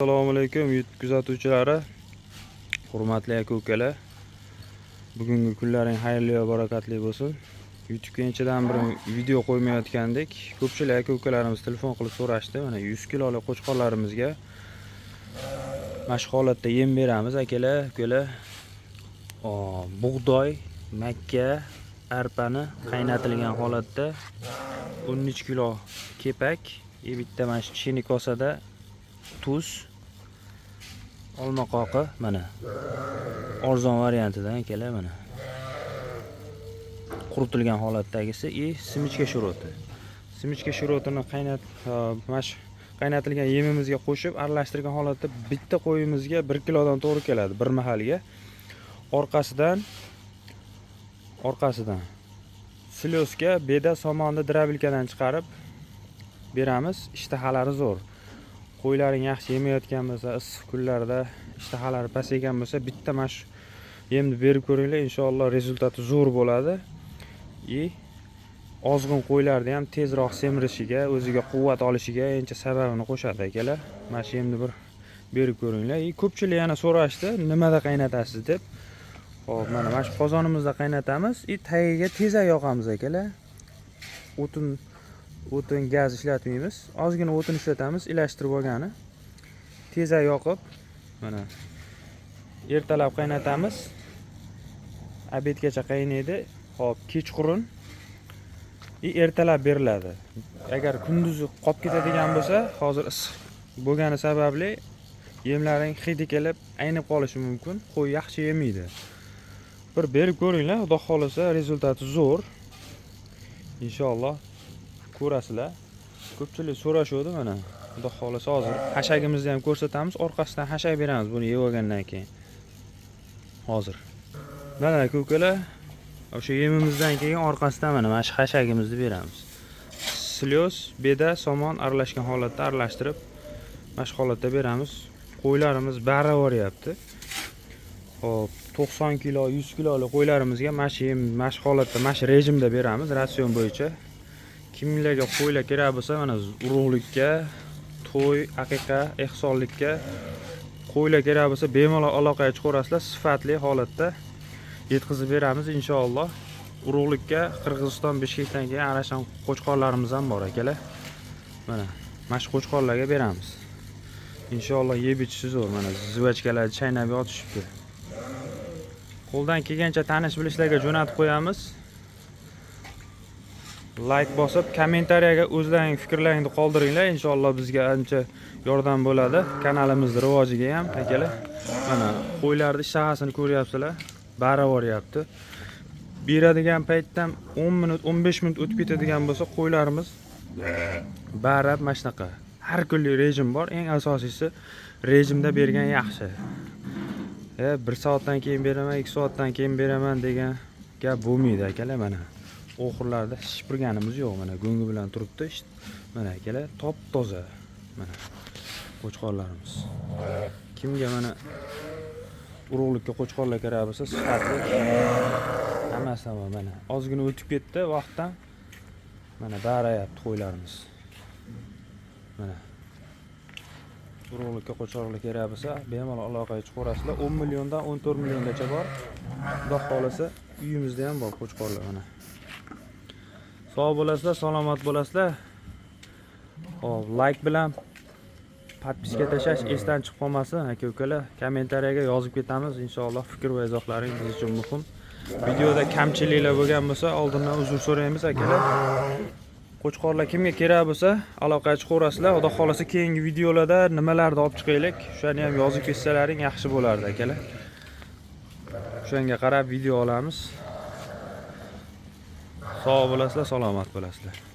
Assalomu alaykum YouTube kuzatuvchilari, hurmatli aka-ukalar. Bugungi kunlaring xayrli va barakatli bo'lsin. YouTubega inchadan bir video qo'ymayotgandik. Ko'pchilik aka-ukalarimiz telefon qilib so'rashdi. Mana 100 kilolik qo'chqorlarimizga mashg'ulotda yem beramiz akalar, ukalar. Bug'doy, makka, arpani qaynatilgan holatda 13 kilo kepak, bitta mana shu chini kosada tuz, olma qoqi, mana arzon variantidan akalar, mana quritilgan holatdagisi simichka shuroti. Simichka shurotini qaynatilgan yemimizga qo'shib aralashtirgan holatda bitta qo'yimizga 1 kilodan to'g'ri keladi bir mahalga. Orqasidan silyosga beda somonni drabilkadan chiqarib beramiz. Ishtahalari zo'r. Qo'ylaring yaxshi yemayotgan bo'lsa, issiq kunlarda ishtahalari pasaygan bo'lsa, bitta mash yemni berib ko'ringlar, inshaalloh rezultati zo'r bo'ladi. Ozg'in qo'ylarni ham tezroq semirishiga, o'ziga quvvat olishiga encha sababini qo'shadi akalar. Mash yemni bir berib ko'ringlar. Ko'pchilik yana so'rashdi, nimada qaynatasiz deb. Xo'p, mana shu qozonimizda qaynatamiz. Tagiga tezak yoqamiz akalar. O'tin gaz ishlatmaymiz. Ozgina o'tin ishlatamiz, ilashtirib olgani. Tezak yoqib, mana ertalab qaynatamiz. Obedgacha qaynaydi. Xo'p, kechqurun ertalab beriladi. Agar kunduzi qolib ketadigan bo'lsa, hozir issiq bo'lgani sababli yemlaring hidi kelib, aynib qolishi mumkin. Qo'y yaxshi yemaydi. Bir berib ko'ringlar, xudo xolasa rezultati zo'r. Inshaalloh ko'rasizlar. Ko'pchilik so'rashuvdi, mana xudo xolasa hozir hashagimizni ham ko'rsatamiz, orqasidan hashak beramiz buni yeb olgandan keyin. Hozir mana aka-ukalar, o'sha yemimizdan keyin orqasidan mana shu hashagimizni beramiz. Silyos, beda, somon aralashgan holatda aralashtirib mana shu holatda beramiz. Qo'ylarimiz baravoryapti. Hop, 90 kilo, 100 kilolik qo'ylarimizga mana shu holatda, mana shu rejimda beramiz, ratsion bo'yicha. Kimlarga qo'ylar kerak bo'lsa, mana urug'likka, to'y, aqiqa, ehsonlikka qo'ylar kerak bo'lsa, bemalol aloqaga chiqarasizlar, sifatli holatda yetkazib beramiz inshaalloh. Urug'likka Qirg'iziston Bishkekdan keyin arashan qo'chqorlarimiz ham bor akalar. Mana shu qo'chqorlarga beramiz. Inshaalloh yeb ichishi zo'r. Mana zvachkalarni chaynab yotishibdi. Qo'ldan kelgancha tanish bilishlarga jo'natib qo'yamiz. Like bosib, kommentariyaga o'zlaring fikrlaringni qoldiringlar. Inshaalloh bizga ancha yordam bo'ladi kanalimizning rivojiga ham akalar. Mana qo'ylarning ishtahasini ko'ryapsizlar. Baravoryapti. Beradigan paytdan 10 minut, 15 minut o'tib ketadigan bo'lsa, qo'ylarimiz barab mana shunaqa. Har kunlik rejim bor. Eng asosiysi rejimda bergan yaxshi. 1 soatdan keyin beraman, 2 soatdan keyin beraman degan gap bo'lmaydi akalar. Mana oxirlarda shipirganimiz yo'q. Mana go'ngi bilan turibdi. Mana akalar, top-toza. Mana qo'chqorlarimiz. Kimga mana urug'likka qo'chqorlar kerak bo'lsa, sifatli hammasi bor. Mana ozgina o'tib ketdi vaqtdan. Mana barayapti qo'ylarimiz. Mana urug'likka qo'chqorlar kerak bo'lsa, bemalol aloqaga chiqarasizlar. 10 milliondan 14 milliongacha bor. Xudo xolasa uyimizda ham bor qo'chqorlar mana. Sog' bo'lasizlar, salomat bo'lasizlar. Hop, like bilan podpiska tashlash esdan chiqib qolmasin aka-ukalar. Kommentariyaga yozib ketamiz. Inshaalloh fikr va izohlaring biz uchun muhim. Videoda kamchiliklar bo'lgan bo'lsa, oldindan uzr so'raymiz akalar. Qo'chqorlar kimga kerak bo'lsa, aloqaga chiqarasizlar. Xudo xolasa keyingi videolarda nimalarni olib chiqaylik, shuni ham yozib ketsalaring yaxshi bo'lardi akalar. O'shanga qarab video olamiz. Sog' bo'lasizlar, salomat bo'lasizlar.